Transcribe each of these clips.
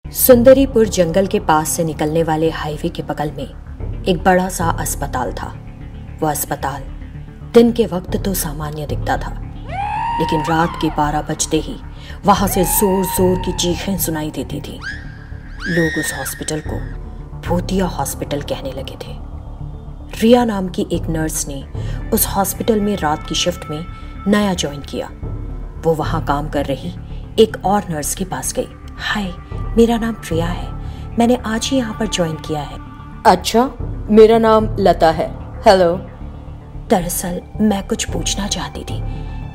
सुंदरीपुर जंगल के पास से निकलने वाले हाईवे के बगल में एक बड़ा सा अस्पताल था। वह अस्पताल दिन के वक्त तो सामान्य दिखता था, लेकिन रात के 12 बजते ही वहां से जोर जोर की चीखें सुनाई देती थी। लोग उस हॉस्पिटल को भूतिया हॉस्पिटल कहने लगे थे। रिया नाम की एक नर्स ने उस हॉस्पिटल में रात की शिफ्ट में नया ज्वाइन किया। वो वहां काम कर रही एक और नर्स के पास गई। हाय, मेरा नाम प्रिया है, मैंने आज ही यहाँ पर ज्वाइन किया है। अच्छा, मेरा नाम लता है। हेलो। दरअसल मैं कुछ पूछना चाहती थी।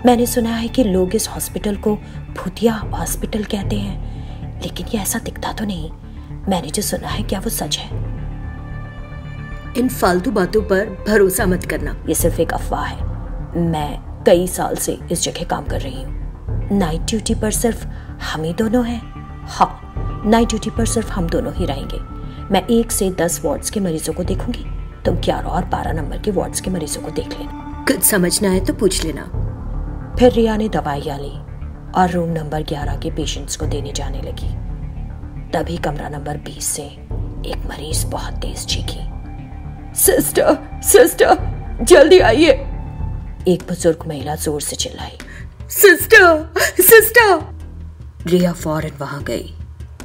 मैंने सुना है कि लोग इस हॉस्पिटल को भूतिया हॉस्पिटल कहते हैं, लेकिन ये ऐसा दिखता तो नहीं। मैंने जो सुना है, क्या वो सच है? इन फालतू बातों पर भरोसा मत करना, ये सिर्फ एक अफवाह है। मैं कई साल से इस जगह काम कर रही हूँ। नाइट ड्यूटी पर सिर्फ हम ही दोनों हैं। हाँ, नाइट ड्यूटी पर सिर्फ हम दोनों ही रहेंगे। मैं 1 से 10 वार्ड्स के मरीजों को देखूंगी, तुम 11 और 12 नंबर के वार्ड्स के मरीजों को देख लेना। कुछ समझना है तो पूछ लेना। फिर रिया ने दवाइयाँ ली और रूम नंबर 11 के पेशेंट्स को देने जाने लगी। तभी कमरा नंबर 20 से एक मरीज बहुत तेज चीखी। सिस्टर, सिस्टर, जल्दी आइए। एक बुजुर्ग महिला जोर से चिल्लाई, सिस्टर, सिस्टर। रिया फौरन वहां गई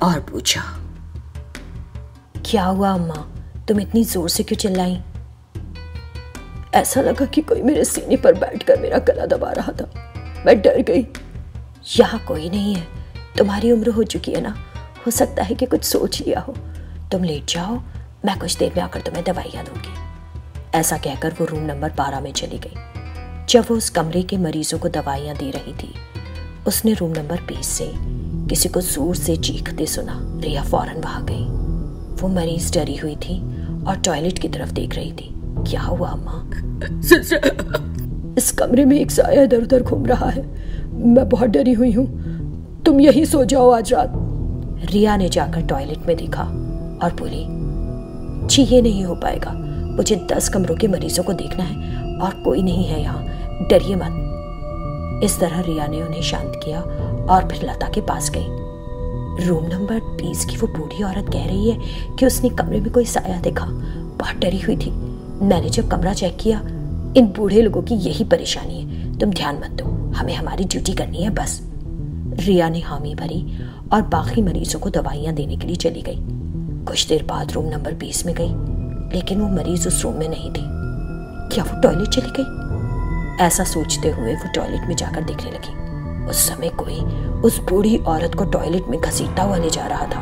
और पूछा, क्या हुआ अम्मा, तुम इतनी जोर से क्यों चिल्लाई? ऐसा लगा कि कोई मेरे सीने पर बैठकर मेरा गला दबा रहा था। मैं डर गई। यहाँ कोई नहीं है, तुम्हारी उम्र हो चुकी है ना, हो सकता है कि कुछ सोच लिया हो। तुम लेट जाओ, मैं कुछ देर में आकर तुम्हें दवाइयाँ दूंगी। ऐसा कहकर वो रूम नंबर 12 में चली गई। जब वो उस कमरे के मरीजों को दवाइयाँ दे रही थी, उसने रूम नंबर 20 से किसी को जोर से चीखते सुना। रिया फौरन वहां गई। वो मरीज डरी हुई थी और टॉयलेट की तरफ देख रही थी। क्या हुआ अम्मा? इस कमरे में एक साया इधर उधर घूम रहा है, मैं बहुत डरी हुई हूँ। तुम यहीं सो जाओ आज रात। रिया ने जाकर टॉयलेट में देखा और बोली, जी ये नहीं हो पाएगा, मुझे 10 कमरों के मरीजों को देखना है और कोई नहीं है यहाँ, डरिए मत। इस तरह रिया ने उन्हें शांत किया और फिर लता के पास गई। रूम नंबर 20 की वो बूढ़ी औरत कह रही है कि उसने कमरे में कोई साया देखा, बहुत डरी हुई थी। मैंने जब कमरा चेक किया, इन बूढ़े लोगों की यही परेशानी है। तुम ध्यान मत दो, हमें हमारी ड्यूटी करनी है बस। रिया ने हामी भरी और बाकी मरीजों को दवाइयाँ देने के लिए चली गई। कुछ देर बाद रूम नंबर 20 में गई, लेकिन वो मरीज उस रूम में नहीं थी। क्या वो टॉयलेट चली गई? ऐसा सोचते हुए वो टॉयलेट में जाकर देखने लगी। उस समय कोई उस बूढ़ी औरत को टॉयलेट में घसीटता हुआ ले जा रहा था।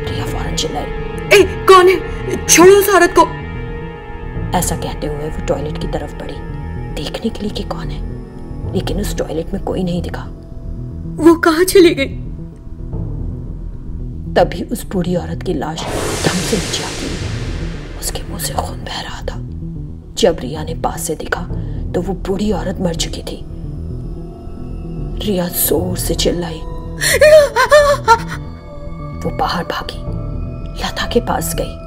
रिया फौरन चिल्लाई, ए, कौन है? छोड़ो उस औरत को। ऐसा कहते हुए वो टॉयलेट की तरफ बढ़ी, देखने के लिए कि कौन है, लेकिन उस टॉयलेट में कोई नहीं दिखा। वो कहाँ चली गई? तभी उस बूढ़ी औरत की लाश धम से नीचे आ गई। उसके मुंह से खून बह रहा था। जब रिया ने पास से देखा तो वो बूढ़ी औरत मर चुकी थी। रिया जोर से चिल्लाई। वो बाहर भागी, लता के पास गई।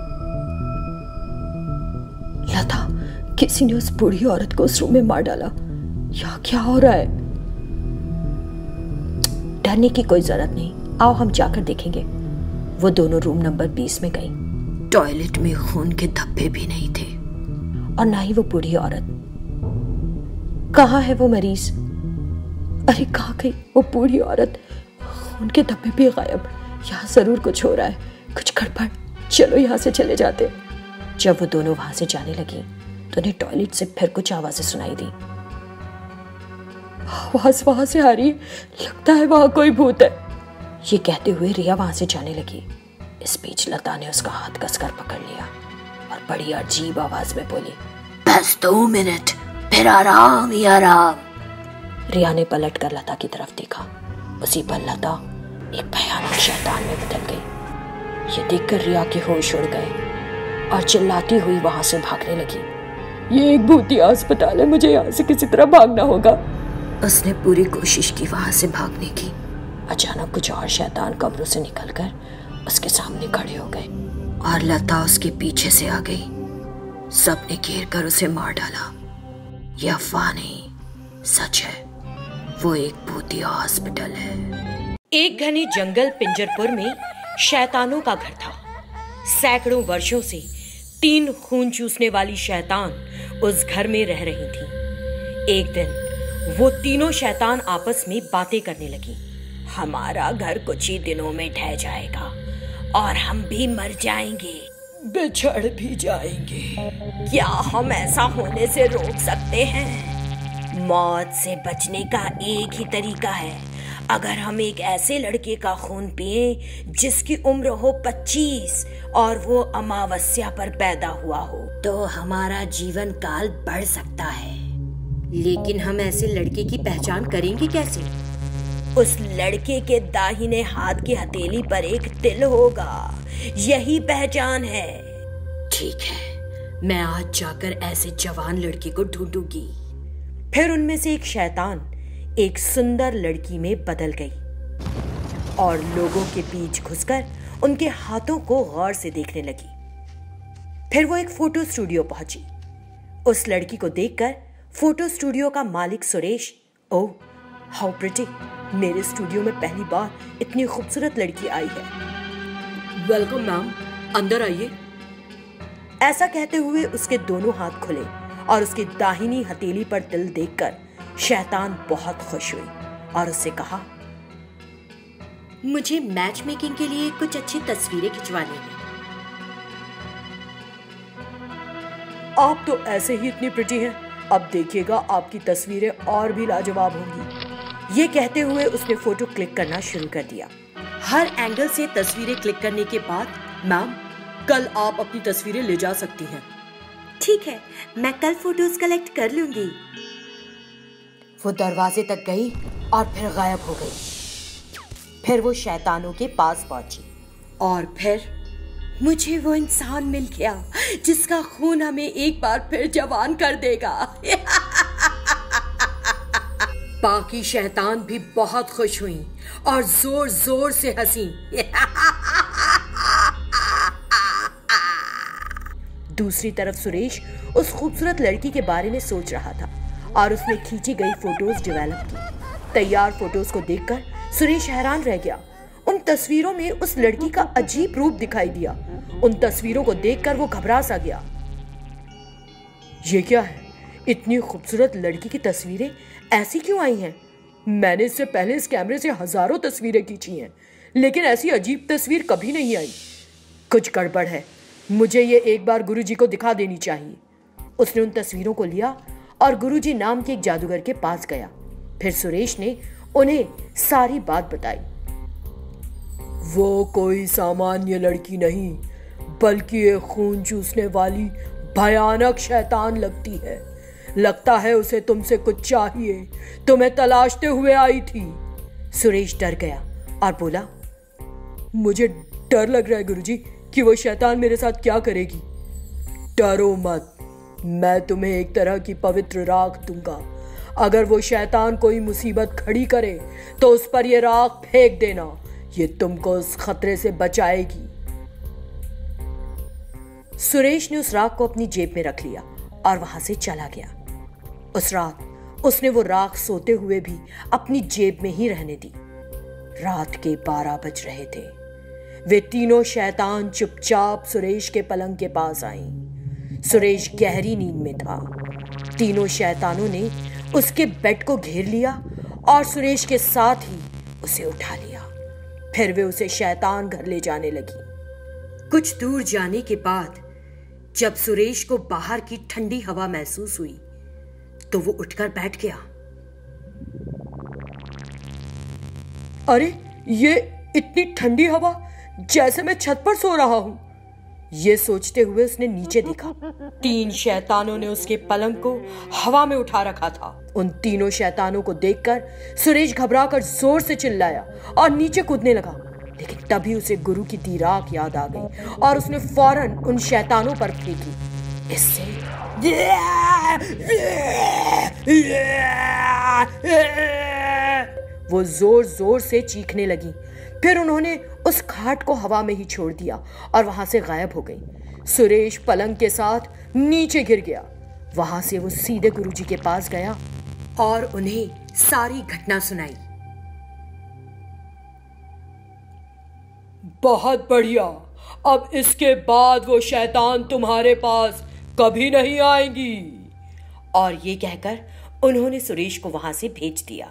लता, किसी ने उस बूढ़ी औरत को उस रूम में मार डाला। यहाँ क्या हो रहा है? डरने की कोई जरूरत नहीं, आओ हम जाकर देखेंगे। वो दोनों रूम नंबर 20 में गई। टॉयलेट में खून के धब्बे भी नहीं थे और ना ही वो बूढ़ी औरत। कहाँ है वो मरीज? अरे कहाँ गई वो बूढ़ी औरत? खून के धब्बे भी गायब। यहाँ जरूर कुछ हो रहा है, कुछ गड़बड़। चलो यहाँ से चले जाते। जब वो दोनों वहां से जाने लगी तो उन्हें टॉयलेट से फिर कुछ आवाजें सुनाई दी। आवाज वहां से आ रही है, लगता है वहां कोई भूत है। ये कहते हुए रिया वहां से जाने लगी। इस बीच लता ने उसका हाथ कसकर पकड़ लिया और बड़ी अजीब आवाज में बोली, बस 2 मिनट, फिर आराम ही आराम। रिया ने पलट कर लता की तरफ देखा। उसी पर लता एक भयानक शैतान में बदल गई। ये देखकर रिया के होश उड़ गए और चिल्लाती हुई वहां से भागने लगी। ये एक भूतिया अस्पताल है, मुझे यहाँ से किसी तरह भागना होगा। उसने पूरी कोशिश की वहां से भागने की। अचानक कुछ और शैतान कब्रों से निकलकर उसके सामने खड़े हो गए और लता उसके पीछे से आ गई। सबने घेर कर उसे मार डाला। यह अफवाह नहीं, सच है, वो एक भूतिया हॉस्पिटल है। एक घने जंगल पिंजरपुर में शैतानों का घर था। सैकड़ों वर्षों से 3 खून चूसने वाली शैतान उस घर में रह रही थी। एक दिन वो तीनों शैतान आपस में बातें करने लगी। हमारा घर कुछ ही दिनों में ढह जाएगा और हम भी मर जाएंगे, बिछड़ भी जाएंगे। क्या हम ऐसा होने से रोक सकते हैं? मौत से बचने का एक ही तरीका है। अगर हम एक ऐसे लड़के का खून पिए जिसकी उम्र हो 25 और वो अमावस्या पर पैदा हुआ हो, तो हमारा जीवन काल बढ़ सकता है। लेकिन हम ऐसे लड़के की पहचान करेंगे कैसे? उस लड़के के दाहिने हाथ की हथेली पर एक तिल होगा, यही पहचान है। ठीक है, मैं आज जाकर ऐसे जवान लड़के को ढूंढूंगी। फिर उनमें से एक शैतान एक सुंदर लड़की में बदल गई और लोगों के बीच घुसकर उनके हाथों को गौर से देखने लगी। फिर वो एक फोटो स्टूडियो पहुंची। उस लड़की को देखकर फोटो स्टूडियो का मालिक सुरेश, ओह हाउ प्रिटी, मेरे स्टूडियो में पहली बार इतनी खूबसूरत लड़की आई है। वेलकम मैम, अंदर आइए। ऐसा कहते हुए उसके दोनों हाथ खुले और उसकी दाहिनी हथेली पर तिल देखकर शैतान बहुत खुश हुई और उससे कहा, मुझे मैच मेकिंग के लिए कुछ अच्छी तस्वीरें खिंचवानी है। आप तो ऐसे ही इतनी प्रिटी हैं, अब देखिएगा आपकी तस्वीरें और भी लाजवाब होंगी। ये कहते हुए उसने फोटो क्लिक करना शुरू कर दिया। हर एंगल से तस्वीरें क्लिक करने के बाद, मैम कल आप अपनी तस्वीरें ले जा सकती हैं। ठीक है, मैं कल फोटोज कलेक्ट कर लूंगी। वो दरवाजे तक गई और फिर गायब हो गई। फिर वो शैतानों के पास पहुंची और फिर मुझे वो इंसान मिल गया जिसका खून हमें एक बार फिर जवान कर देगा। बाकी शैतान भी बहुत खुश हुई और जोर जोर से हंसी। दूसरी तरफ सुरेश उस खूबसूरत लड़की के बारे में सोच रहा था और उसने खींची गई फोटोज डेवलप की। तैयार फोटोज को देखकर सुरेश हैरान रह गया। उन तस्वीरों में उस लड़की का अजीब रूप दिखाई दिया। उन तस्वीरों को देखकर वो घबरा सा गया। ये क्या है? इतनी खूबसूरत लड़की की तस्वीरें ऐसी क्यों आई हैं? मैंने इससे पहले इस कैमरे से हजारों तस्वीरें खींची हैं, लेकिन ऐसी अजीब तस्वीर कभी नहीं आई। कुछ गड़बड़ है, मुझे ये एक बार गुरुजी को दिखा देनी चाहिए। उसने उन तस्वीरों को लिया और गुरुजी नाम के एक जादूगर के पास गया। फिर सुरेश ने उन्हें सारी बात बताई। वो कोई सामान्य लड़की नहीं, बल्कि एक खून चूसने वाली भयानक शैतान लगती है। लगता है उसे तुमसे कुछ चाहिए, तुम्हें तलाशते हुए आई थी। सुरेश डर गया और बोला, मुझे डर लग रहा है गुरुजी कि वो शैतान मेरे साथ क्या करेगी। डरो मत, मैं तुम्हें एक तरह की पवित्र राख दूंगा। अगर वो शैतान कोई मुसीबत खड़ी करे तो उस पर यह राख फेंक देना, ये तुमको उस खतरे से बचाएगी। सुरेश ने उस राख को अपनी जेब में रख लिया और वहां से चला गया। उस रात उसने वो राख सोते हुए भी अपनी जेब में ही रहने दी। रात के 12 बज रहे थे। वे तीनों शैतान चुपचाप सुरेश के पलंग के पास आईं। सुरेश गहरी नींद में था। तीनों शैतानों ने उसके बेड को घेर लिया और सुरेश के साथ ही उसे उठा लिया। फिर वे उसे शैतान घर ले जाने लगी। कुछ दूर जाने के बाद जब सुरेश को बाहर की ठंडी हवा महसूस हुई तो वो उठकर बैठ गया। अरे, ये इतनी ठंडी हवा, जैसे मैं छत पर सो रहा हूं। ये सोचते हुए उसने नीचे देखा। 3 शैतानों ने उसके पलंग को हवा में उठा रखा था। उन तीनों शैतानों को देखकर सुरेश घबराकर जोर से चिल्लाया और नीचे कूदने लगा। लेकिन तभी उसे गुरु की दी राख याद आ गई और उसने फौरन उन शैतानों पर फेंकी। इससे वो जोर जोर से चीखने लगी। फिर उन्होंने उस खाट को हवा में ही छोड़ दिया और वहां से गायब हो गई। सुरेश पलंग के साथ नीचे गिर गया। वहां से वो सीधे गुरुजी के पास गया और उन्हें सारी घटना सुनाई। बहुत बढ़िया, अब इसके बाद वो शैतान तुम्हारे पास कभी नहीं आएंगी। और ये कहकर उन्होंने सुरेश को वहां से भेज दिया।